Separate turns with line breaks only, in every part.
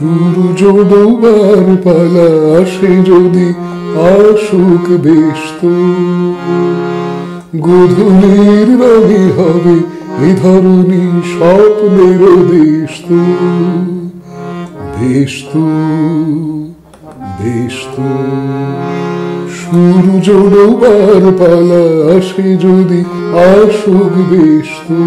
সূর্য ডোবার পালা আসে যদি আসুক বেশ তো, গোধূলির রঙে হবে এ ধরনী স্বপ্নের দেশ তো, বেশ তো, বেশ তো। সূর্য ডোবার পালা আসে যদি আসুক বেশ তো,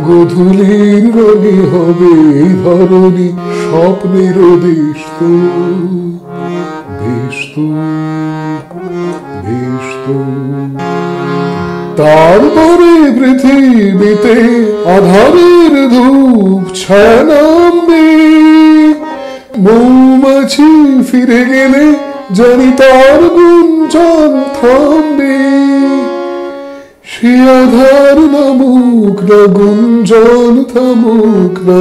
গোধূলির রঙে হবে এই ধরনী স্বপ্নের দেশ তো, বেশ তো, বেশ তো। তারপরে পৃথিবীতে আধারের ধূপ ছায়া নামবে, মৌমাছি ফিরে গেলে জানি তার গুঞ্জন থামবে। সে আধার নামুক না, গুঞ্জন থামুক না,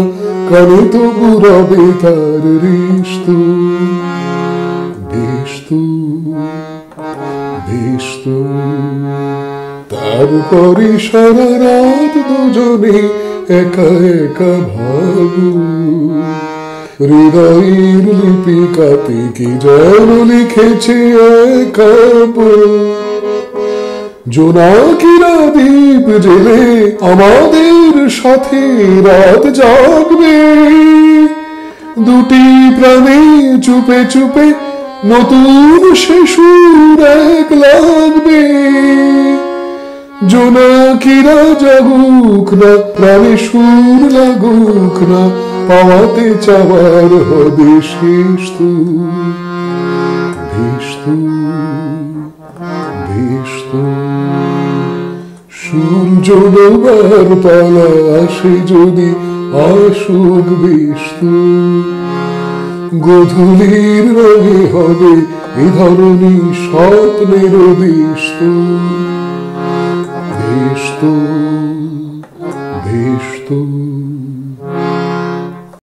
কানে তবু রবে তার রেশ তো, বেশ তো, বেশ তো। তারপরে সারা রাত দুজনে একা একা ভাবু, হৃদয়ের লিপিকাতে কি যেন লিখেছে একা জোনাকিরা দীপ জেলে আমাদের সাথে রাত জাগবে, দুটি প্রাণে চুপে চুপে নতুন সে সুর এক লাগবে। জোনাকিরা জাগুক না, প্রাণে সুর লাগুক না, পাওয়াতে চাওয়ার হবে শেষ তো, বেশ তো, বেশ তো। সূর্য ডোবার পালা আসে যদি আসুক বেশ তো, গোধূলির রঙে হবে এ ধরনী স্বপ্নের দেশ তো, বেশ তো।